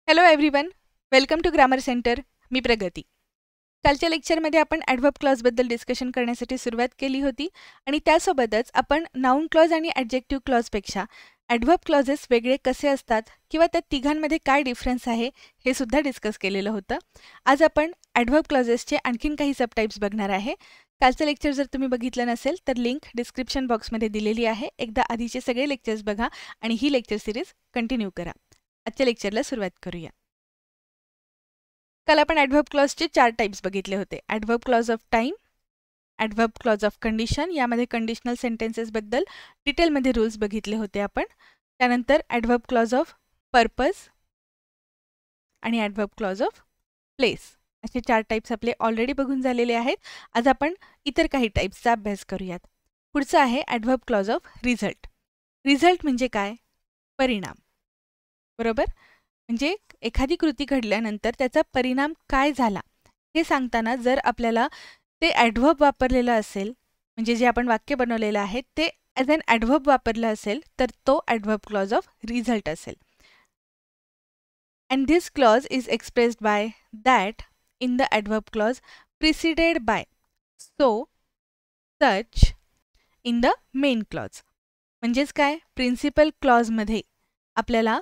Hello everyone, welcome to grammar centre. मी प्रगती. कालच्या लेक्चरमध्ये आपण ॲडव्हर्ब क्लॉजबद्दल डिस्कशन करण्यासाठी सुरुवात केली होती आणि त्यासोबतच आपण नाऊन क्लॉज आणि ॲडजेक्टिव्ह क्लॉजपेक्षा ॲडव्हर्ब क्लॉजेस वेगळे कसे असतात किंवा त्या तिघांमध्ये काय डिफरन्स आहे हे सुद्धा डिस्कस केलेलं होतं. आज आपण ॲडव्हर्ब क्लॉजेसचे आणखीन काही सबटाईप्स बघणार आहे. कालचं लेक्चर जर तुम्ही बघितलं नसेल तर लिंक डिस्क्रिप्शन बॉक्समध्ये दिलेली आहे. एकदा आधीचे सगळे लेक्चर्स बघा आणि ही लेक्चर सिरीज कंटिन्यू करा. आजच्या लेक्चरला सुरुवात करूया. काल आपण ॲडव्हर्ब क्लॉजचे 4 टाइप्स बघितले होते. Adverb clause of time, adverb clause of condition, यामध्ये कंडिशनल सेंटेन्सेसबद्दल डिटेलमध्ये रूल्स बघितले होते आपण. त्यानंतर ॲडव्हर्ब क्लॉज ऑफ पर्पज आणि ॲडव्हर्ब क्लॉज ऑफ प्लेस, असे 4 टाइप्स आपले ऑलरेडी बघून झालेले आहेत. आज आपण इतर काही टाइप्सचा अभ्यास करूयात. पुढचं आहे adverb clause of result. Result म्हणजे काय? परिणाम, बरोबर? म्हणजे एखादी कृती घडल्यानंतर त्याचा परिणाम काय झाला हे सांगताना जर आपल्याला ते ॲडव्हर्ब वापरलेलं असेल, म्हणजे जे आपण वाक्य बनवलेलं आहे ते ॲज अन ॲडव्हर्ब वापरलं असेल तर तो ॲडव्हर्ब क्लॉज ऑफ रिझल्ट असेल. And this clause is expressed by that in the adverb clause preceded bye so such in the main clause. म्हणजेच काय? प्रिन्सिपल क्लॉजमध्ये आपल्याला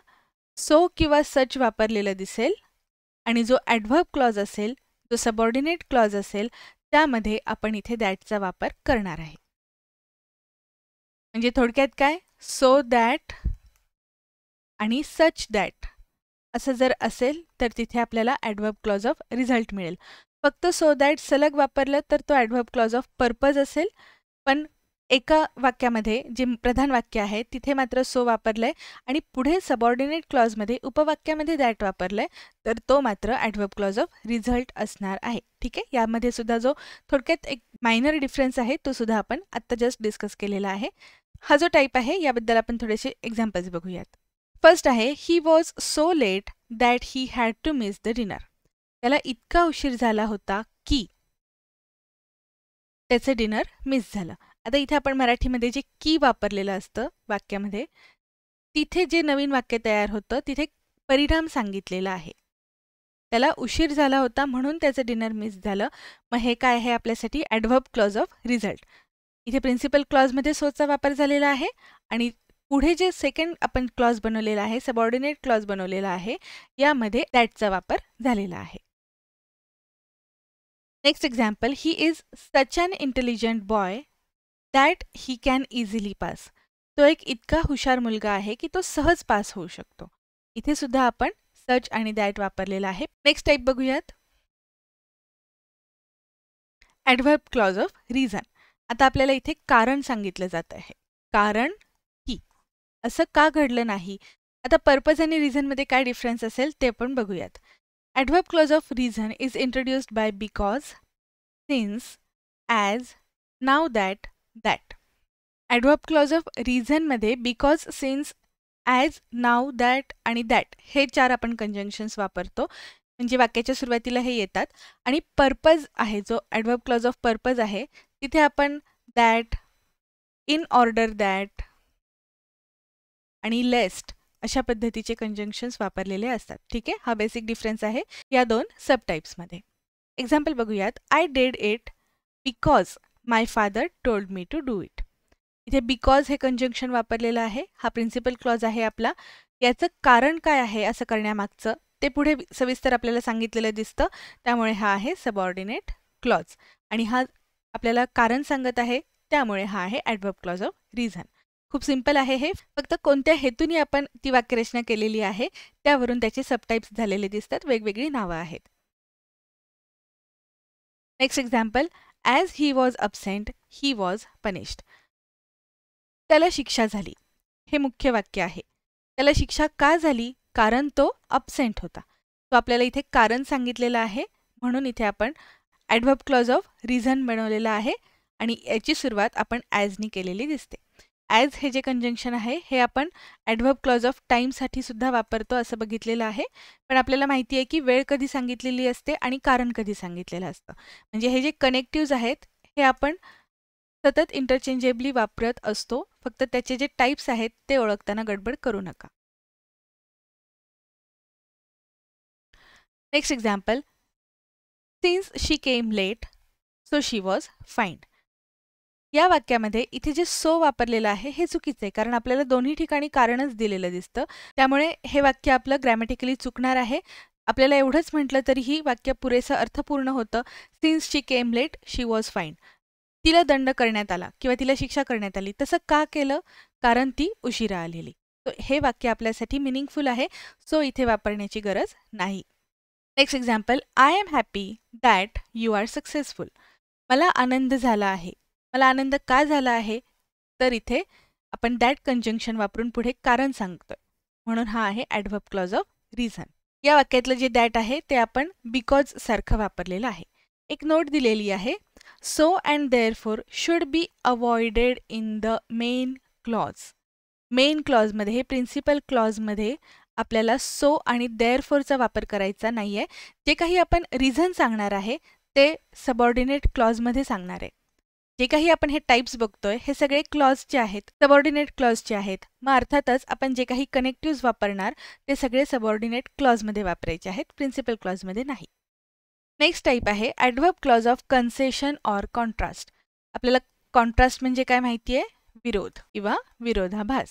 सो किंवा सच वापरलेलं दिसेल आणि जो ॲडव्हर्ब क्लॉज असेल, जो सबऑर्डिनेट क्लॉज असेल, त्यामध्ये आपण इथे दॅटचा वापर करणार आहे. म्हणजे थोडक्यात काय? सो दॅट आणि सच दॅट असं जर असेल तर तिथे आपल्याला ॲडव्हर्ब क्लॉज ऑफ रिझल्ट मिळेल. फक्त सो दॅट सलग वापरलं तर तो ॲडव्हर्ब क्लॉज ऑफ पर्पज असेल, पण एका वाक्यामध्ये जे प्रधान वाक्य आहे तिथे मात्र सो वापरलंय आणि पुढे सबऑर्डिनेट क्लॉजमध्ये उपवाक्यामध्ये दॅट वापरलंय तर तो मात्र ॲडव्हर्ब क्लॉज ऑफ रिझल्ट असणार आहे. ठीक आहे, यामध्ये सुद्धा जो थोडक्यात एक मायनर डिफरन्स आहे तो सुद्धा आपण आत्ता जस्ट डिस्कस केलेला आहे. हा जो टाईप आहे याबद्दल आपण थोडेसे एक्झाम्पल्स बघूयात. फर्स्ट आहे he was so late that he had to miss the dinner. त्याला इतका उशीर झाला होता की त्याचं डिनर मिस झालं. आता इथे आपण मराठीमध्ये जे की वापरलेलं असतं वाक्यामध्ये, तिथे जे नवीन वाक्य तयार होतं तिथे परिणाम सांगितलेला आहे. त्याला उशीर झाला होता म्हणून त्याचं डिनर मिस झालं. मग हे काय आहे आपल्यासाठी? Adverb clause of result. इथे प्रिन्सिपल क्लॉजमध्ये सोचा वापर झालेला आहे आणि पुढे जे सेकंड आपण क्लॉज बनवलेला आहे, सबऑर्डिनेट क्लॉज बनवलेला आहे, यामध्ये दॅटचा वापर झालेला आहे. Next example, he is such an intelligent boy that he can easily pass. तो एक इतका हुशार मुलगा आहे की तो सहज पास होऊ शकतो. इथे सुद्धा आपण सच आणि दॅट वापरलेला आहे. नेक्स्ट टाईप बघूयात, ॲडव्हर्ब क्लॉज ऑफ रिझन. आता आपल्याला इथे कारण सांगितलं जात आहे. कारण की असं का घडलं नाही. आता पर्पज आणि रिझनमध्ये काय डिफरन्स असेल ते आपण बघूयात. Adverb clause of reason is introduced by because, since, as, now that, that. Adverb clause of रिझनमध्ये because, since, as, now, that आणि दॅट हे 4 आपण कंजंक्शन्स वापरतो. म्हणजे वाक्याच्या सुरुवातीला हे येतात. आणि पर्पज आहे, जो ॲडव्हर्ब क्लॉज ऑफ पर्पज आहे, तिथे आपण दॅट, इन ऑर्डर दॅट आणि लेस्ट अशा पद्धतीचे कंजंक्शन्स वापरलेले असतात. ठीक आहे, हा बेसिक डिफरन्स आहे या 2 सबटाईप्समध्ये. एक्झाम्पल बघूयात. I did it because my father told me to do it. इथे बिकॉज हे कंजंक्शन वापरलेलं आहे. हा प्रिन्सिपल क्लॉज आहे आपला. याचं कारण काय आहे असं करण्यामागचं ते पुढे सविस्तर आपल्याला सांगितलेलं दिसतं. त्यामुळे हा आहे सबऑर्डिनेट क्लॉज आणि हा आपल्याला कारण सांगत आहे, त्यामुळे हा आहे ॲडव्हर्ब क्लॉज ऑफ रिझन. खूप सिंपल आहे हे. फक्त कोणत्या हेतूने आपण ती वाक्यरचना केलेली आहे त्यावरून त्याचे सबटाईप्स झालेले दिसतात. वेगवेगळी नावं आहेत. Next example, as he was absent he was punished. त्याला शिक्षा झाली. हे मुख्य वाक्य आहे. त्याला शिक्षा का झाली? कारण तो अब्सेंट होता. तो आपल्याला इथे कारण सांगितलेलं आहे म्हणून इथे आपण ॲडव्हर्ब क्लॉज ऑफ रिझन बनवलेला आहे आणि याची सुरुवात आपण ॲजनी केलेली दिसते. ॲज हे जे कंजंक्शन आहे हे आपण ॲडव्हर्ब क्लॉज ऑफ टाईमसाठी सुद्धा वापरतो असं बघितलेलं आहे. पण आपल्याला माहिती आहे की वेळ कधी सांगितलेली असते आणि कारण कधी सांगितलेलं असतं. म्हणजे हे जे कनेक्टिव्ज आहेत हे आपण सतत इंटरचेंजेबली वापरत असतो. फक्त त्याचे जे टाईप्स आहेत ते ओळखताना गडबड करू नका. Next example, since she came late so she was fined. या वाक्यामध्ये इथे जे सो वापरलेलं आहे हे चुकीचं आहे, कारण आपल्याला दोन्ही ठिकाणी कारणच दिलेलं दिसतं. त्यामुळे हे वाक्य आपलं ग्रॅमॅटिकली चुकणार आहे. आपल्याला एवढंच म्हटलं तरीही वाक्य पुरेसं अर्थपूर्ण होतं. Since she came late she was fined. तिला दंड करण्यात आला किंवा तिला शिक्षा करण्यात आली. तसं का केलं? कारण ती उशिरा आलेली. हे वाक्य आपल्यासाठी मिनिंगफुल आहे, सो इथे वापरण्याची गरज नाही. Next example, I am happy that you are successful. मला आनंद झाला आहे. मला आनंद का झाला आहे? तर इथे आपण दॅट कंजंक्शन वापरून पुढे कारण सांगतोय, म्हणून हा आहे ॲडव्हर्ब क्लॉज ऑफ रिझन. या वाक्यातलं जे दॅट आहे ते आपण बिकॉज सारखं वापरलेलं आहे. एक नोट दिलेली आहे, so and therefore should be avoided in the main clause. Main क्लॉजमध्ये, हे प्रिन्सिपल क्लॉजमध्ये आपल्याला सो आणि देअरफॉरचा वापर करायचा नाही आहे. जे काही आपण रिझन सांगणार आहे ते सबऑर्डिनेट क्लॉजमध्ये सांगणार आहे. जे काही आपण हे टाईप्स बघतोय हे सगळे क्लॉजचे आहेत, सबऑर्डिनेट क्लॉजचे आहेत. मग अर्थातच आपण जे काही कनेक्टिव्ज वापरणार ते सगळे सबऑर्डिनेट क्लॉजमध्ये वापरायचे आहेत, प्रिन्सिपल क्लॉजमध्ये नाही. नेक्स्ट टाईप आहे adverb clause of concession or contrast. आपल्याला कॉन्ट्रास्ट म्हणजे काय माहिती आहे? विरोध किंवा विरोधाभास.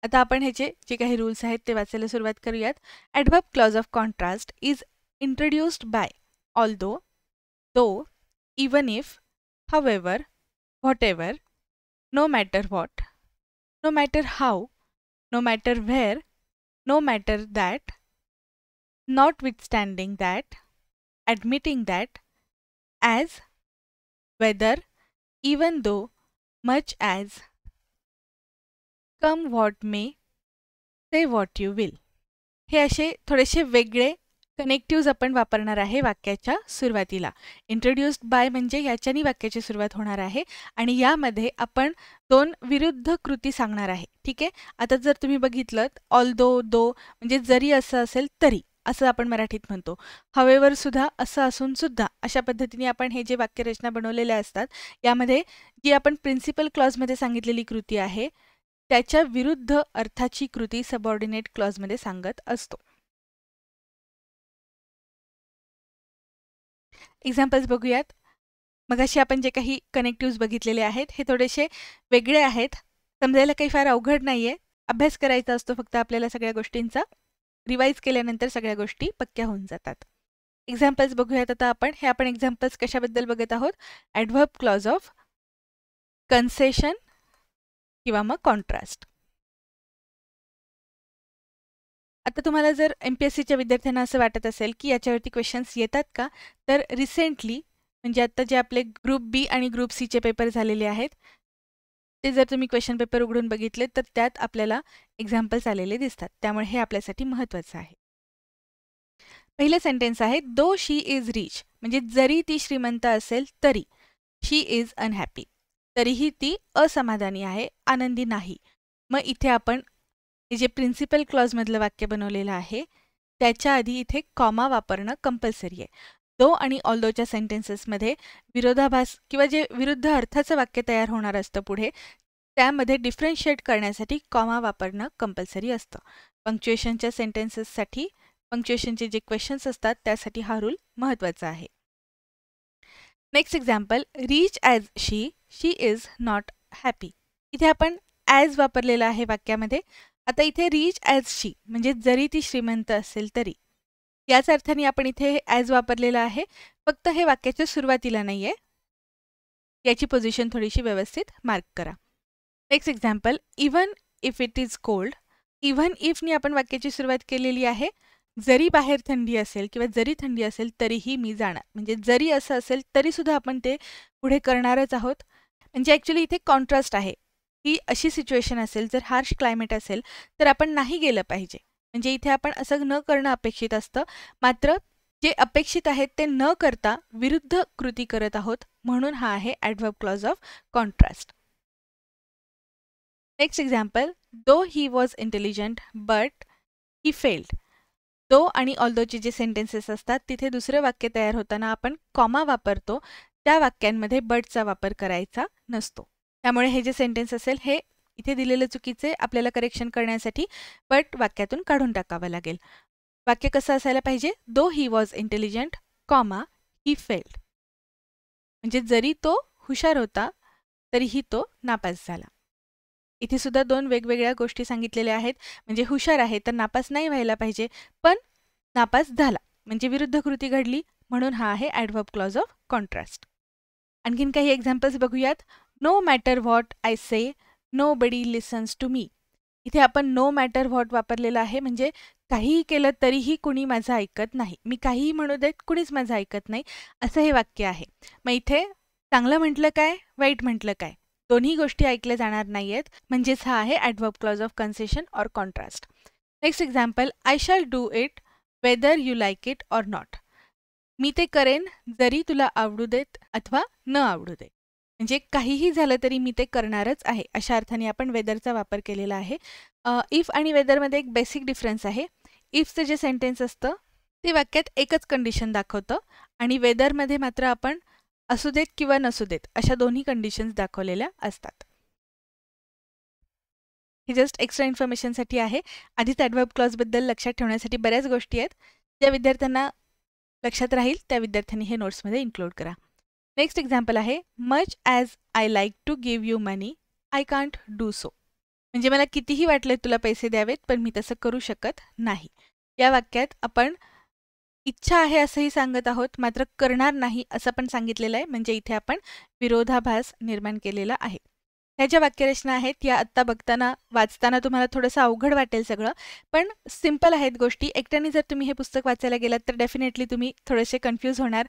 आता आपण ह्याचे जे काही रूल्स आहेत ते वाचायला सुरुवात करूयात. Adverb clause of contrast is introduced by although, though, even if, however, whatever, no matter what, no matter how, no matter where, no matter that, notwithstanding that, admitting that, as, whether, even though, much as, come what may, say what you will. हे असे थोडेसे वेगळे कनेक्टिव्ज आपण वापरणार आहे वाक्याच्या सुरुवातीला. Introduced by म्हणजे याच्यानी वाक्याची सुरुवात होणार आहे आणि यामध्ये आपण दोन विरुद्ध कृती सांगणार आहे. ठीक आहे. आता जर तुम्ही बघितलं, ऑल्दो, दो म्हणजे जरी असं असेल तरी, असं आपण मराठीत म्हणतो. हवेवर सुद्धा, असं असून सुद्धा, अशा पद्धतीने आपण हे जे वाक्यरचना बनवलेले असतात यामध्ये जी आपण प्रिन्सिपल क्लॉजमध्ये सांगितलेली कृती आहे त्याच्या विरुद्ध अर्थाची कृती सबऑर्डिनेट क्लॉजमध्ये सांगत असतो. एक्झाम्पल्स बघूयात. मगाशी आपण जे काही कनेक्टिव्ज बघितलेले आहेत हे थोडेसे वेगळे आहेत, समजायला काही फार अवघड नाहीये. अभ्यास करायचा असतो फक्त आपल्याला सगळ्या गोष्टींचा. रिवाईज केल्यानंतर सगळ्या गोष्टी पक्क्या होऊन जातात. एक्झाम्पल्स बघूयात आता आपण. हे आपण एक्झाम्पल्स कशाबद्दल बघत आहोत? ॲडव्हर्ब क्लॉज ऑफ कन्सेशन किंवा मग कॉन्ट्रास्ट. आता तुम्हाला जर MPSCच्या विद्यार्थ्यांना असं वाटत असेल की याच्यावरती क्वेश्चन्स येतात का, तर रिसेंटली म्हणजे आता जे आपले ग्रुप बी आणि ग्रुप सीचे पेपर झालेले आहेत ते जर तुम्ही क्वेश्चन पेपर उघडून बघितले तर त्यात आपल्याला एक्झाम्पल्स आलेले दिसतात. त्यामुळे हे आपल्यासाठी महत्त्वाचं आहे. पहिलं सेंटेन्स आहे, दो शी इज रिच म्हणजे जरी ती श्रीमंत असेल तरी, शी इज अनहॅपी तरीही ती असमाधानी आहे, आनंदी नाही. मग इथे आपण हे जे प्रिन्सिपल क्लॉजमधलं वाक्य बनवलेलं आहे त्याच्या आधी इथे कॉमा वापरणं कंपल्सरी आहे. दो आणि ऑल्दोच्या सेंटेन्सेसमध्ये विरोधाभास किंवा जे विरुद्ध अर्थाचं वाक्य तयार होणार असतं पुढे त्यामध्ये डिफरन्शिएट करण्यासाठी कॉमा वापरणं कंपल्सरी असतं. पंक्च्युएशनच्या सेंटेन्सेससाठी, पंक्च्युएशनचे जे क्वेश्चन्स असतात त्यासाठी हा रूल महत्त्वाचा आहे. Next example, reach as she, she is not happy. इथे आपण ॲज वापरलेला आहे वाक्यामध्ये. आता इथे रीच ॲज शी म्हणजे जरी ती श्रीमंत असेल तरी, याच अर्थाने आपण इथे ॲज वापरलेलं आहे, फक्त हे वाक्याच्या सुरुवातीला नाही आहे. याची पोझिशन थोडीशी व्यवस्थित मार्क करा. Next example, even if it is cold. Even इफनी आपण वाक्याची सुरुवात केलेली आहे. जरी बाहेर थंडी असेल किंवा जरी थंडी असेल तरीही मी जाणार, म्हणजे जरी असं असेल तरीसुद्धा आपण ते पुढे करणारच आहोत. म्हणजे ॲक्च्युली इथे कॉन्ट्रास्ट आहे की अशी सिच्युएशन असेल, जर हार्श क्लायमेट असेल तर आपण नाही गेलं पाहिजे. म्हणजे इथे आपण असं न करणं अपेक्षित असतं, मात्र जे अपेक्षित आहेत ते न करता विरुद्ध कृती करत आहोत, म्हणून हा आहे adverb clause of contrast. Next example, though he was intelligent but he failed. Though आणि ऑल्दोचे जे सेंटेन्सेस असतात तिथे दुसरं वाक्य तयार होताना आपण कॉमा वापरतो, त्या वाक्यांमध्ये बटचा वापर करायचा नसतो. त्यामुळे हे जे सेंटेन्स असेल हे इथे दिलेलं चुकीचे, आपल्याला करेक्शन करण्यासाठी बट वाक्यातून काढून टाकावं लागेल. वाक्य कसं असायला पाहिजे? Though he was intelligent, comma he failed. म्हणजे जरी तो हुशार होता तरीही तो नापास झाला. इथे सुद्धा दोन वेगवेगळ्या गोष्टी सांगितलेल्या आहेत. म्हणजे हुशार आहे तर नापास नाही व्हायला पाहिजे, पण नापास झाला म्हणजे विरुद्ध कृती घडली, म्हणून हा आहे ॲडव्हर्ब क्लॉज ऑफ कॉन्ट्रास्ट. आणखीन काही एक्झाम्पल्स बघूयात. No matter what I say, nobody listens to me. इथे आपण नो मॅटर व्हॉट वापरलेलं आहे, म्हणजे काहीही केलं तरीही कुणी माझं ऐकत नाही. मी काहीही म्हणू देत, कुणीच माझं ऐकत नाही, असं हे वाक्य आहे. मग इथे चांगलं म्हटलं काय, वाईट म्हटलं काय, दोन्ही गोष्टी ऐकल्या जाणार नाही आहेत, म्हणजेच हा आहे adverb clause of concession or contrast. Next example, I shall do it whether you like it or not. मी ते करेन जरी तुला आवडू देत अथवा न आवडू दे. म्हणजे काहीही झालं तरी मी ते करणारच आहे, अशा अर्थाने आपण वेदरचा वापर केलेला आहे. इफ आणि वेदरमध्ये एक बेसिक डिफरन्स आहे. इफचं जे सेंटेन्स असतं ते वाक्यात एकच कंडिशन दाखवतं आणि वेदरमध्ये मात्र आपण असू देत किंवा नसू देत अशा दोन्ही कंडिशन्स दाखवलेल्या असतात. हे जस्ट एक्स्ट्रा इन्फॉर्मेशनसाठी आहे. आधीच ॲडव्हर्ब क्लॉजबद्दल लक्षात ठेवण्यासाठी बऱ्याच गोष्टी आहेत. ज्या विद्यार्थ्यांना लक्षात राहील त्या विद्यार्थ्यांनी हे नोट्समध्ये इन्क्लूड करा. नेक्स्ट एक्झाम्पल आहे, much as I like to give you money I can't do so. म्हणजे मला कितीही वाटले तुला पैसे द्यावेत पण मी तसं करू शकत नाही. या वाक्यात आपण इच्छा आहे असंही सांगत आहोत, मात्र करणार नाही असं पण सांगितलेलं आहे, म्हणजे इथे आपण विरोधाभास निर्माण केलेला आहे. ह्या ज्या वाक्यरचना आहेत या आत्ता बघताना वाचताना तुम्हाला थोडंसं अवघड वाटेल सगळं, पण सिम्पल आहेत गोष्टी. एकट्याने जर तुम्ही हे पुस्तक वाचायला गेलात तर डेफिनेटली तुम्ही थोडेसे कन्फ्यूज होणार.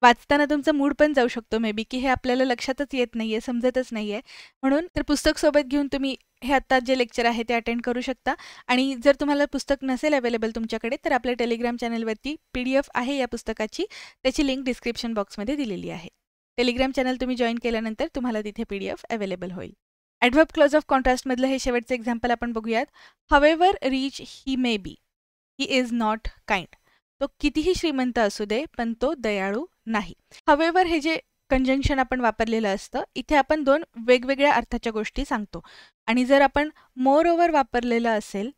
वाचताना तुमचा मूड पण जाऊ शकतो मे बी, की हे आपल्याला लक्षातच येत नाहीये, समजतच नाहीये. म्हणून तर पुस्तक सोबत घेऊन तुम्ही हे आत्ता जे लेक्चर आहे ते अटेंड करू शकता. आणि जर तुम्हाला पुस्तक नसेल अवेलेबल तुमच्याकडे तर आपल्या टेलिग्राम चॅनलवरती PDF आहे या पुस्तकाची, त्याची लिंक डिस्क्रिप्शन बॉक्समध्ये दिलेली आहे. टेलिग्राम चॅनल तुम्ही जॉईन केल्यानंतर तुम्हाला तिथे PDF अवेलेबल होईल. ॲडव्हर्ब क्लॉज ऑफ कॉन्ट्रास्टमधलं हे शेवटचं एक्झाम्पल आपण बघूयात. However rich he may be, he is not kind. तो कितीही श्रीमंत असू दे पण तो दयाळू नाही. हवेवर हे जे कंजंक्शन आपण वापरलेलं असतं, इथे आपण दोन वेगवेगळ्या अर्थाच्या गोष्टी सांगतो. आणि जर आपण मोर ओव्हर वापरलेलं असेल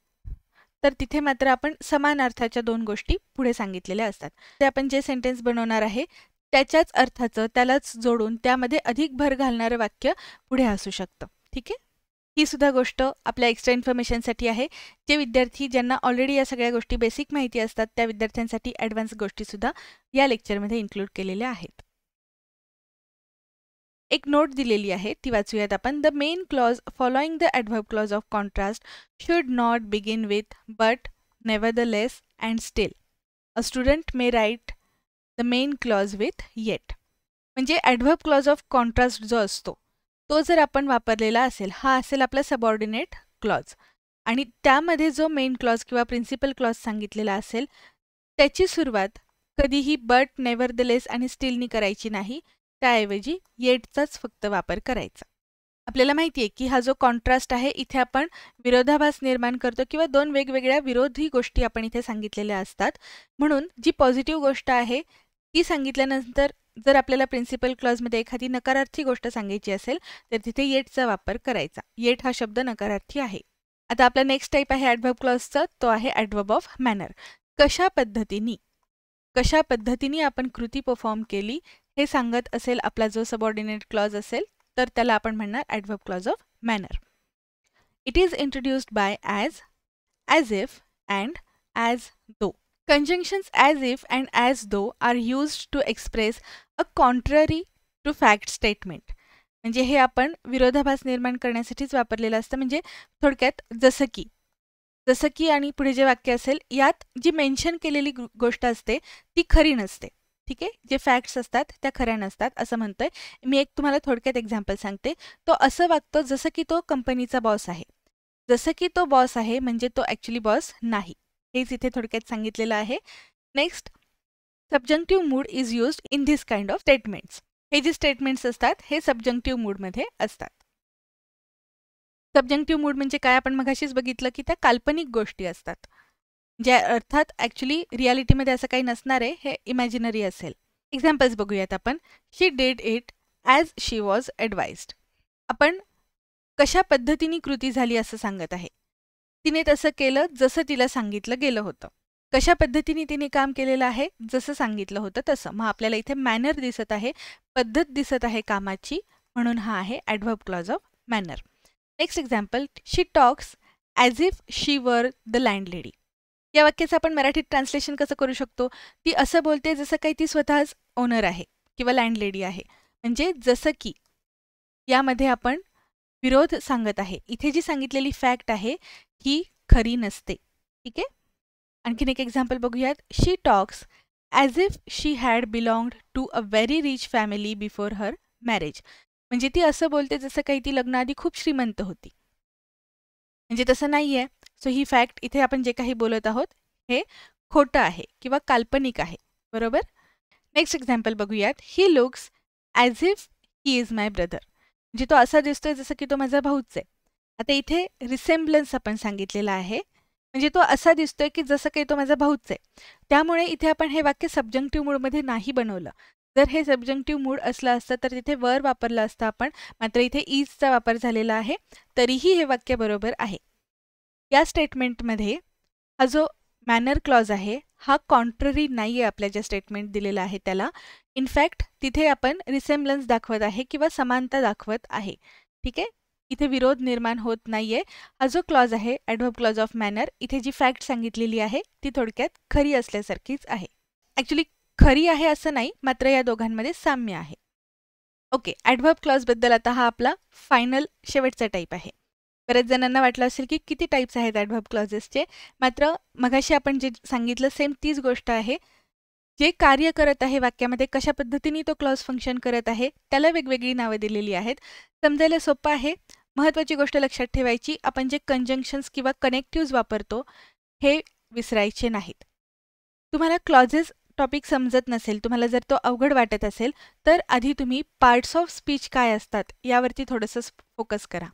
तर तिथे मात्र आपण समान अर्थाच्या दोन गोष्टी पुढे सांगितलेल्या असतात. ते आपण जे सेंटेन्स बनवणार आहे त्याच्याच अर्थाचं त्यालाच जोडून त्यामध्ये अधिक भर घालणारं वाक्य पुढे असू शकतं. ठीक आहे, ही सुद्धा गोष्ट आपल्या एक्स्ट्रा इन्फॉर्मेशनसाठी आहे. जे विद्यार्थी ज्यांना ऑलरेडी या सगळ्या गोष्टी बेसिक माहिती असतात त्या विद्यार्थ्यांसाठी ॲडव्हान्स गोष्टीसुद्धा या लेक्चरमध्ये इन्क्लूड केलेल्या आहेत. एक नोट दिलेली आहे ती वाचूयात आपण. The main clause following the adverb clause of contrast should not begin with but, nevertheless and still. A student may write the main clause with yet. म्हणजे ॲडव्हर्ब क्लॉज ऑफ कॉन्ट्रास्ट जो असतो तो जर आपण वापरलेला असेल, हा असेल आपला सबऑर्डिनेट क्लॉज, आणि त्यामध्ये जो मेन क्लॉज किंवा प्रिन्सिपल क्लॉज सांगितलेला असेल त्याची सुरुवात कधीही बट, नेव्हरदलेस आणि स्टिलनी करायची नाही, त्याऐवजी येटचाच फक्त वापर करायचा. आपल्याला माहिती आहे की हा जो कॉन्ट्रास्ट आहे इथे आपण विरोधाभास निर्माण करतो किंवा दोन वेगवेगळ्या विरोधी गोष्टी आपण इथे सांगितलेल्या असतात. म्हणून जी पॉझिटिव्ह गोष्ट आहे ती सांगितल्यानंतर जर आपल्याला प्रिन्सिपल क्लॉजमध्ये एखादी नकारार्थी गोष्ट सांगायची असेल तर तिथे येटचा वापर करायचा. येट हा शब्द नकारार्थी आहे. आता आपला नेक्स्ट टाईप आहे ॲडव्हर्ब क्लॉजचा, तो आहे ॲडव्हर्ब ऑफ मॅनर. कशा पद्धतीने आपण कृती परफॉर्म केली हे सांगत असेल आपला जो सबऑर्डिनेट क्लॉज असेल तर त्याला आपण म्हणणार adverb clause of manner. It is introduced by as if and as though. Conjunctions as if and as though are used to express a contrary to fact statement. म्हणजे हे आपण विरोधाभास निर्माण करण्यासाठीच वापरलेलं असतं. म्हणजे थोडक्यात जसं की आणि पुढे जे वाक्य असेल यात जी मेन्शन केलेली गोष्ट असते ती खरी नसते. ठीक आहे, जे फॅक्ट्स असतात त्या खऱ्या नसतात असं म्हणतोय. मी एक तुम्हाला थोडक्यात एक्झाम्पल सांगते. तो असं वागतो जसं की तो कंपनीचा बॉस आहे. जसं की तो बॉस आहे म्हणजे तो ॲक्च्युली बॉस नाही, हेच इथे थोडक्यात सांगितलेलं आहे. Next, subjunctive mood is used in this kind of statements. हे जे स्टेटमेंट्स असतात हे सबजंक्टिव्ह मूडमध्ये असतात. सबजंक्टिव्ह मूड म्हणजे काय, आपण मगाशीच बघितलं की त्या काल्पनिक गोष्टी असतात, ज्या अर्थात ॲक्च्युली रियालिटीमध्ये असं काही नसणार आहे, हे इमॅजिनरी असेल. एक्झाम्पल्स बघूयात आपण. She did it as she was advised. आपण कशा पद्धतीने कृती झाली असं सांगत आहे. तिने तसं केलं जसं तिला सांगितलं गेलं होतं. कशा पद्धतीने तिने काम केलेलं आहे, जसं सांगितलं होतं तसं. मग आपल्याला इथे मॅनर दिसत आहे, पद्धत दिसत आहे कामाची, म्हणून हा आहे adverb clause of manner. Next example, she talks as if she were the लँडलेडी. या वाक्याचं आपण मराठीत ट्रान्सलेशन कसं करू शकतो? ती असं बोलते जसं काही ती स्वतःच ओनर आहे किंवा लँडलेडी आहे. म्हणजे जसं की यामध्ये आपण विरोध सांगत आहे. इथे जी सांगितलेली फॅक्ट आहे ही खरी नसते. ठीक आहे. आणखीन एक एक्झाम्पल बघूयात. She talks as if she had belonged to a very rich family before her marriage. म्हणजे ती असं बोलते जसं काही ती लग्नाआधी खूप श्रीमंत होती. म्हणजे तसं नाही आहे. सो ही फॅक्ट इथे आपण जे काही बोलत आहोत हे खोटं आहे किंवा काल्पनिक आहे. बरोबर. नेक्स्ट एक्झाम्पल बघूयात. He looks as if he is my brother. म्हणजे तो असा दिसतोय जसं की तो माझा भाऊच आहे. आता इथे रिसेम्बलन्स आपण सांगितलेला आहे. म्हणजे तो असा दिसतोय की जसं काही तो माझा भाऊच आहे. त्यामुळे इथे आपण हे वाक्य सबजंक्टिव्ह मूडमध्ये नाही बनवलं. जर हे सबजंक्टिव्ह मूड असलं असतं तर तिथे वर वापरलं असतं आपण, मात्र इथे इजचा वापर झालेला आहे. तरीही हे वाक्य बरोबर आहे. या स्टेटमेंटमध्ये हा जो मॅनर क्लॉज आहे हा कॉन्ट्ररी नाही आहे आपल्या ज्या स्टेटमेंट दिलेला आहे त्याला. इनफॅक्ट तिथे आपण रिसेम्बलन्स दाखवत आहे किंवा समानता दाखवत आहे. ठीक आहे. इथे विरोध निर्माण होत नाहीये. हा जो क्लॉज आहे ॲडव्हर्ब क्लॉज ऑफ मॅनर, इथे जी फॅक्ट सांगितलेली आहे ती थोडक्यात खरी असल्यासारखीच आहे. ॲक्च्युली खरी आहे असं नाही, मात्र या दोघांमध्ये साम्य आहे. ओके, ॲडव्हर्ब क्लॉजबद्दल आता हा आपला फायनल शेवटचा टाईप आहे. बऱ्याच जणांना वाटलं असेल की किती टाईप्स आहेत ॲडव्हर्ब क्लॉजेसचे, मात्र मगाशी आपण जे सांगितलं सेम तीच गोष्ट आहे. जे कार्य करत आहे वाक्यामध्ये, कशा पद्धतीने तो क्लॉज फंक्शन करत आहे, त्याला वेगवेगळी नावं दिलेली आहेत. समजायला सोपं आहे. महत्त्वाची गोष्ट लक्षात ठेवायची, आपण जे कंजंक्शन्स किंवा कनेक्टिव्ज वापरतो हे विसरायचे नाहीत. तुम्हाला क्लॉजेस टॉपिक समजत नसेल, तुम्हाला जर तो अवघड वाटत असेल, तर आधी तुम्ही पार्ट्स ऑफ स्पीच काय असतात यावरती थोडंसं फोकस करा.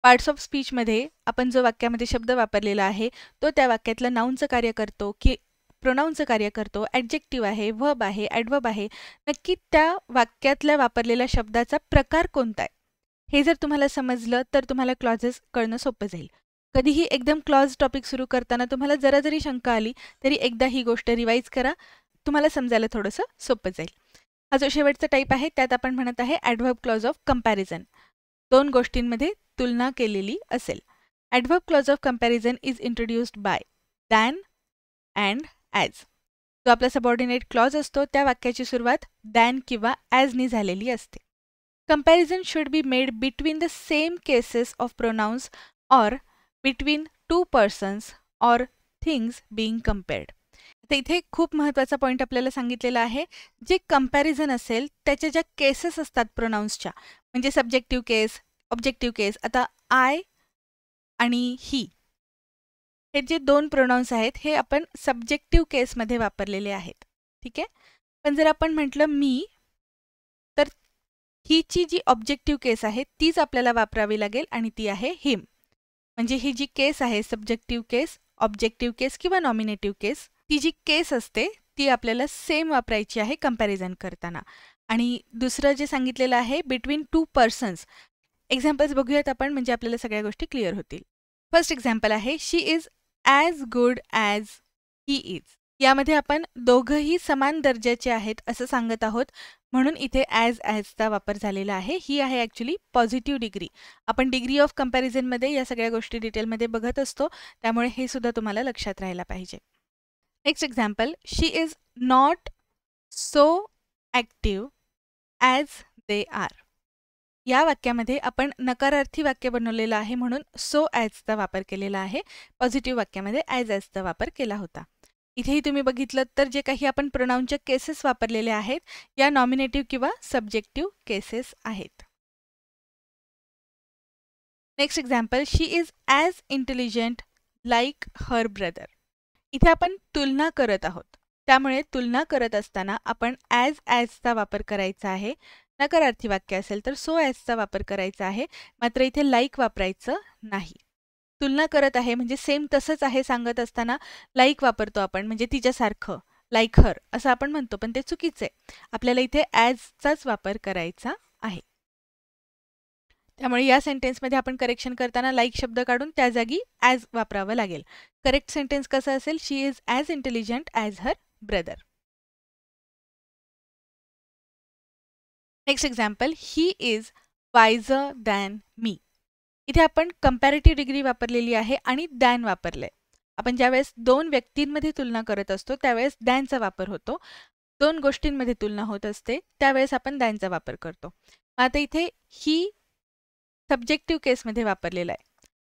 पार्ट्स ऑफ स्पीचमध्ये आपण जो वाक्यामध्ये शब्द वापरलेला आहे तो त्या वाक्यातलं नाऊनचं कार्य करतो की प्रोनाऊनचं कार्य करतो, ॲडजेक्टिव्ह आहे, व्हर्ब आहे, ॲडव्हर्ब आहे, नक्की त्या वाक्यातल्या वापरलेल्या शब्दाचा प्रकार कोणता आहे हे जर तुम्हाला समजलं तर तुम्हाला क्लॉजेस कळणं सोपं जाईल. कधीही एकदम क्लॉज टॉपिक सुरू करताना तुम्हाला जरा जरी शंका आली तरी एकदा ही गोष्ट रिवाईज करा, तुम्हाला समजायला थोडंसं सोपं जाईल. हा जो शेवटचा टाईप आहे त्यात आपण म्हणत आहे ॲडव्हर्ब क्लॉज ऑफ कंपॅरिझन. दोन गोष्टींमध्ये तुलना केलेली असेल. Adverb clause of comparison is introduced by than and as. जो आपला सबऑर्डिनेट क्लॉज असतो त्या वाक्याची सुरुवात दॅन किंवा ॲजनी झालेली असते. Comparison should be made between the same cases of pronounce or between two persons or things being compared. तर इथे खूप महत्त्वाचा पॉईंट आपल्याला सांगितलेला आहे. जे कंपॅरिझन असेल त्याच्या ज्या केसेस असतात प्रोनाउन्सच्या, म्हणजे सब्जेक्टिव्ह केस, ऑब्जेक्टिव्ह केस. आता आय आणि ही हे जे दोन प्रोनाउन्स आहेत हे आपण सब्जेक्टिव्ह केसमध्ये वापरलेले आहेत. ठीक आहे. पण जर आपण म्हटलं मी, तर हीची जी ऑब्जेक्टिव्ह केस आहे तीच आपल्याला वापरावी लागेल आणि ती आहे हिम. म्हणजे ही जी केस आहे सब्जेक्टिव्ह केस, ऑब्जेक्टिव्ह केस किंवा नॉमिनेटिव्ह केस, ती जी केस असते ती आपल्याला सेम वापरायची आहे कंपॅरिझन करताना. आणि दुसरं जे सांगितलेलं आहे बिटवीन टू पर्सन्स. एक्झाम्पल्स बघूयात आपण, म्हणजे आपल्याला सगळ्या गोष्टी क्लिअर होतील. फर्स्ट एक्झाम्पल आहे she is as good as he is. यामध्ये आपण दोघंही समान दर्जाचे आहेत असं सांगत आहोत, म्हणून इथे ॲजचा वापर झालेला आहे. ही आहे ॲक्च्युली पॉझिटिव्ह डिग्री. आपण डिग्री ऑफ कंपॅरिझनमध्ये या सगळ्या गोष्टी डिटेलमध्ये बघत असतो, त्यामुळे हे सुद्धा तुम्हाला लक्षात राहायला पाहिजे. Next example, she is not so active as they are. या वाक्यामध्ये आपण नकारार्थी वाक्य बनवलेलं आहे म्हणून सो ॲजचा वापर केलेला आहे. पॉझिटिव्ह वाक्यामध्ये ॲजचा वापर केला होता. इथेही तुम्ही बघितलं तर जे काही आपण प्रोनाउनच्या केसेस वापरलेले आहेत या नॉमिनेटिव्ह किंवा सब्जेक्टिव्ह केसेस आहेत. Next example, she is as intelligent like her brother. इथे आपण तुलना करत आहोत, त्यामुळे तुलना करत असताना आपण ॲजचा वापर करायचा आहे. नकारार्थी वाक्य असेल तर सो ॲजचा वापर करायचा आहे, मात्र इथे लाईक वापरायचं नाही. तुलना करत आहे म्हणजे सेम तसंच आहे सांगत असताना लाईक वापरतो आपण, म्हणजे तिच्यासारखं, लाईक हर असं आपण म्हणतो, पण ते चुकीचं आहे. आपल्याला इथे ॲजचाच वापर करायचा आहे. त्यामुळे या सेंटेन्समध्ये आपण करेक्शन करताना लाईक शब्द काढून त्या जागी ॲज वापरावं लागेल. करेक्ट सेंटेन्स कसं असेल? She is as intelligent as her brother. Next example, he is wiser than me. इथे आपण कंपॅरेटिव्ह डिग्री वापरलेली आहे आणि दॅन वापरले. आपण ज्यावेळेस दोन व्यक्तींमध्ये तुलना करत असतो त्यावेळेस दॅनचा वापर होतो. दोन गोष्टींमध्ये तुलना होत असते त्यावेळेस आपण दॅनचा वापर करतो. आता इथे ही सब्जेक्टिव्ह केसमध्ये वापरलेला आहे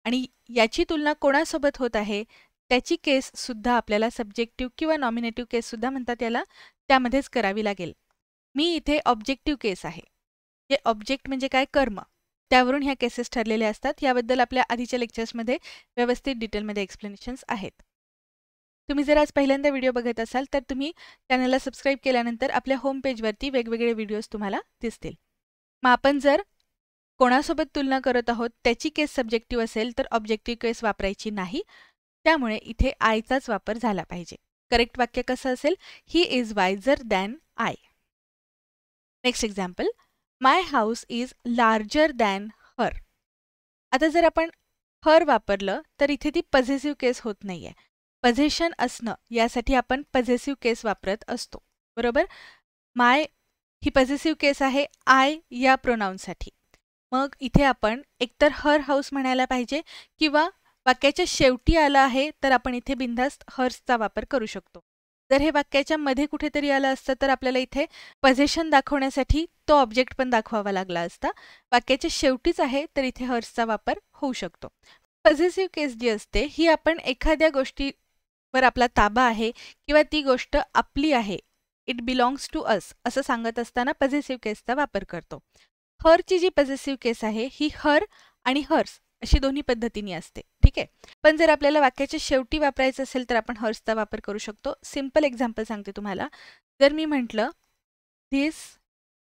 आणि याची तुलना कोणासोबत होत आहे त्याची केस सुद्धा आपल्याला सब्जेक्टिव्ह किंवा नॉमिनेटिव्ह केस सुद्धा म्हणतात याला, त्यामध्येच करावी लागेल. मी इथे ऑब्जेक्टिव्ह केस आहे. हे ऑब्जेक्ट म्हणजे काय? कर्म. त्यावरून ह्या केसेस ठरलेल्या असतात. याबद्दल आपल्या आधीच्या लेक्चर्समध्ये व्यवस्थित डिटेलमध्ये एक्सप्लेनेशन्स आहेत. तुम्ही जर आज पहिल्यांदा व्हिडिओ बघत असाल तर तुम्ही चॅनलला सबस्क्राईब केल्यानंतर आपल्या होम पेजवरती वेगवेगळे व्हिडिओज तुम्हाला दिसतील. मग आपण जर कोणासोबत तुलना करत आहोत त्याची केस सब्जेक्टिव्ह असेल तर ऑब्जेक्टिव्ह केस वापरायची नाही. त्यामुळे इथे आयचाच वापर झाला पाहिजे. करेक्ट वाक्य कसं असेल? He is wiser than I. Next example, my house is larger than her. आता जर आपण हर वापरलं तर इथे ती पझेसिव्ह केस होत नाहीये. पझेशन असणं यासाठी आपण पझेसिव्ह केस वापरत असतो, बरोबर? माय ही पझेसिव्ह केस आहे आय या प्रोनाऊनसाठी. मग इथे आपण एकतर हर हाऊस म्हणायला पाहिजे किंवा वाक्याच्या शेवटी आलं आहे तर आपण इथे बिनधास्त हर्सचा वापर करू शकतो. जर हे वाक्याच्या मध्ये कुठेतरी आलं असतं तर आपल्याला इथे पझेशन दाखवण्यासाठी तो ऑब्जेक्ट पण दाखवावा लागला असता. वाक्याच्या शेवटीच आहे तर इथे हर्सचा वापर होऊ शकतो. पझेसिव्ह केस जी असते ही आपण एखाद्या गोष्टीवर आपला ताबा आहे किंवा ती गोष्ट आपली आहे, इट बिलॉंग्स टू अस असं सांगत असताना पझेसिव्ह केसचा वापर करतो. हरची जी पझेसिव्ह केस आहे ही हर आणि हर्स अशी दोन्ही पद्धतीने असते, ठीक आहे? पण जर आपल्याला वाक्याच्या शेवटी वापरायचं असेल तर आपण हर्सचा वापर करू शकतो. सिम्पल एक्झाम्पल सांगते तुम्हाला. जर मी म्हटलं धिस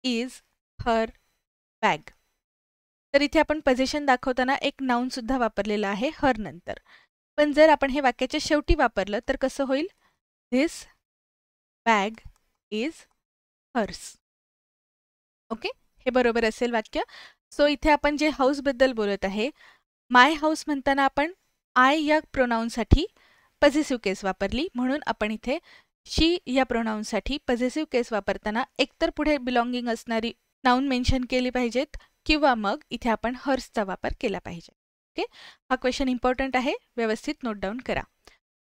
इज हर बॅग, तर इथे आपण पझेशन दाखवताना एक नाऊन सुद्धा वापरलेला आहे हर नंतर. पण जर आपण हे वाक्याच्या शेवटी वापरलं तर कसं होईल? This bag is hers. Okay, हे बरोबर असेल वाक्य. सो इथे आपण जे हाऊसबद्दल बोलत आहे, माय हाऊस म्हणताना आपण आय या प्रोनाऊनसाठी पझेसिव्ह केस वापरली, म्हणून आपण इथे शी या प्रोनाऊनसाठी पझेसिव्ह केस वापरताना एकतर पुढे बिलॉंगिंग असणारी नाऊन मेन्शन केली पाहिजेत किंवा मग इथे आपण हर्सचा वापर केला पाहिजे. ओके, हा क्वेश्चन इम्पॉर्टंट आहे, व्यवस्थित नोट डाऊन करा.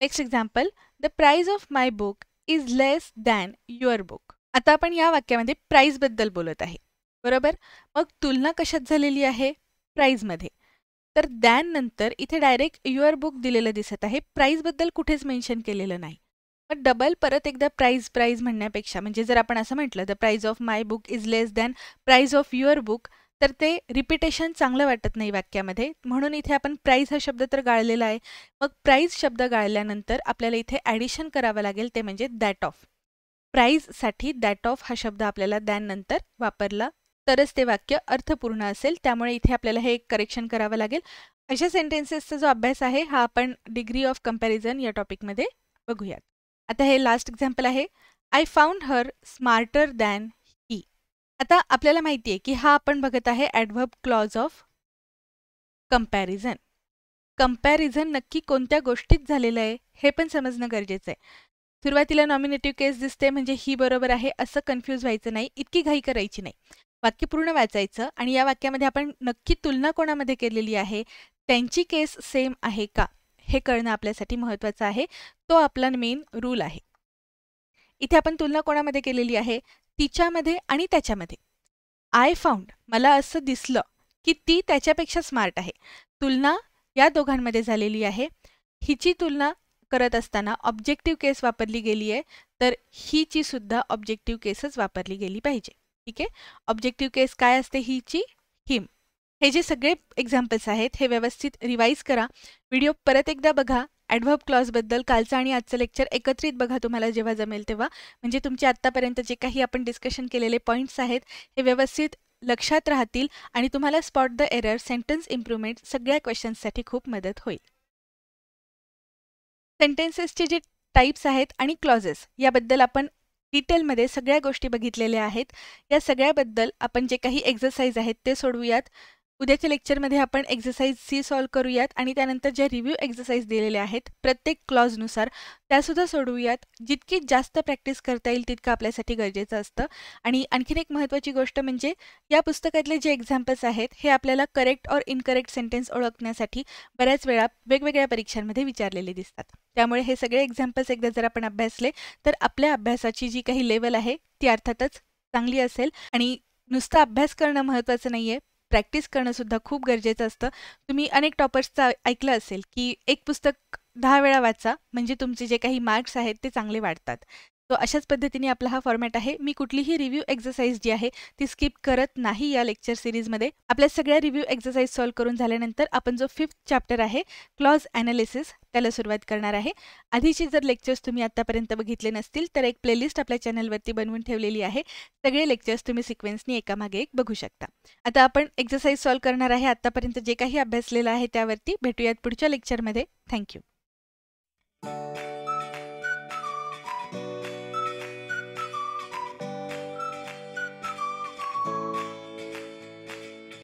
Next example, the price of my book is less than your book. आता आपण या वाक्यामध्ये प्राइसबद्दल बोलत आहे, बरोबर? मग तुलना कशात झालेली आहे? प्राइसमध्ये. तर दॅन नंतर इथे डायरेक्ट युअर बुक दिलेलं दिसत आहे, प्राइसबद्दल कुठेच मेन्शन केलेलं नाही. मग डबल परत एकदा प्राइस म्हणण्यापेक्षा, म्हणजे जर आपण असं म्हटलं the price of my book is less than price of your book, तर ते रिपिटेशन चांगलं वाटत नाही वाक्यामध्ये, म्हणून इथे आपण प्राइस हा शब्द तर गाळलेला आहे. मग प्राइस शब्द गाळल्यानंतर आपल्याला इथे ॲडिशन करावं लागेल, ते म्हणजे दॅट ऑफ. प्राइससाठी दॅट ऑफ हा शब्द आपल्याला दॅन नंतर वापरला तरच ते वाक्य अर्थपूर्ण असेल. त्यामुळे इथे आपल्याला हे एक करेक्शन करावं लागेल. अशा सेंटेन्सेसचा जो अभ्यास आहे हा आपण डिग्री ऑफ कंपॅरिझन या टॉपिकमध्ये बघूयात. आता हे लास्ट एक्झाम्पल आहे, I found her smarter than he. आता आपल्याला माहिती आहे की हा आपण बघत आहे adverb clause of comparison. Comparison नक्की कोणत्या गोष्टीत झालेलं आहे हे पण समजणं गरजेचं आहे. सुरुवातीला नॉमिनेटिव्ह केस दिसते म्हणजे ही बरोबर आहे असं कन्फ्यूज व्हायचं नाही, इतकी घाई करायची नाही. वाक्य पूर्ण वाचायचं आणि या वाक्यामध्ये आपण नक्की तुलना कोणामध्ये केलेली आहे, त्यांची केस सेम आहे का हे कळणं आपल्यासाठी महत्त्वाचं आहे. तो आपला मेन रूल आहे. इथे आपण तुलना कोणामध्ये केलेली आहे? तिच्यामध्ये आणि त्याच्यामध्ये. आय फाउंड, मला असं दिसलं की ती त्याच्यापेक्षा स्मार्ट आहे. तुलना या दोघांमध्ये झालेली आहे. हिची तुलना करत असताना ऑब्जेक्टिव्ह केस वापरली गेली आहे, तर हीची सुद्धा ऑब्जेक्टिव्ह केसच वापरली गेली पाहिजे. ठीक आहे, ऑब्जेक्टिव्ह केस काय असते? हिची, हिम. हे जे सगळे एक्झाम्पल्स आहेत हे व्यवस्थित रिवाईज करा. व्हिडिओ परत एकदा बघा. ॲडव्हर्ब क्लॉजबद्दल कालचं आणि आजचं लेक्चर एकत्रित बघा तुम्हाला जेव्हा जमेल तेव्हा, म्हणजे तुमचे आत्तापर्यंत जे काही आपण डिस्कशन केलेले पॉईंट्स आहेत हे व्यवस्थित लक्षात राहतील आणि तुम्हाला spot the error, sentence improvement सगळ्या क्वेश्चन्ससाठी खूप मदत होईल. सेंटेन्सेसचे जे टाईप्स आहेत आणि क्लॉजेस याबद्दल आपण डिटेलमध्ये सगळ्या गोष्टी बघितलेल्या आहेत. या सगळ्याबद्दल आपण जे काही एक्झरसाइज आहेत ते सोडवूयात. उद्याच्या लेक्चरमध्ये आपण एक्सरसाइज सी सॉल्व्ह करूयात आणि त्यानंतर ज्या रिव्ह्यू एक्सरसाइज दिलेल्या आहेत प्रत्येक क्लॉजनुसार त्यासुद्धा सोडवूयात. जितकी जास्त प्रॅक्टिस करता येईल तितकं आपल्यासाठी गरजेचं असतं. आणि आणखीन एक महत्त्वाची गोष्ट म्हणजे या पुस्तकातले जे एक्झाम्पल्स आहेत हे आपल्याला करेक्ट और इनकरेक्ट सेंटेन्स ओळखण्यासाठी बऱ्याच वेळा वेगवेगळ्या परीक्षांमध्ये विचारलेले दिसतात. त्यामुळे हे सगळे एक्झाम्पल्स एकदा जर आपण अभ्यासले तर आपल्या अभ्यासाची जी काही लेवल आहे ती अर्थातच चांगली असेल. आणि नुसता अभ्यास करणं महत्त्वाचं नाही आहे, प्रॅक्टिस करणं सुद्धा खूप गरजेचं असतं. तुम्ही अनेक टॉपर्सचं ऐकलं असेल की एक पुस्तक 10 वेळा वाचा म्हणजे तुमचे जे काही मार्क्स आहेत ते चांगले वाढतात. तो अशाच पद्धतीने आपला हा फॉर्मॅट आहे. मी कुठलीही रिव्ह्यू एक्सरसाइज जी आहे ती स्किप करत नाही या लेक्चर सिरीजमध्ये. आपल्या सगळ्या रिव्ह्यू एक्सरसाइज सॉल्व्ह करून झाल्यानंतर आपण जो 5th चॅप्टर आहे क्लॉज ॲनालिसिस त्याला सुरुवात करणार आहे. आधीचे जर लेक्चर्स तुम्ही आत्तापर्यंत बघितले नसतील तर एक प्लेलिस्ट आपल्या चॅनलवरती बनवून ठेवलेली आहे. सगळे लेक्चर्स तुम्ही सिक्वेन्सनी एकामागे एक बघू शकता. आता आपण एक्सरसाइज सॉल्व्ह करणार आहे. आत्तापर्यंत जे काही अभ्यासलेलं आहे त्यावरती भेटूयात पुढच्या लेक्चरमध्ये. थँक्यू.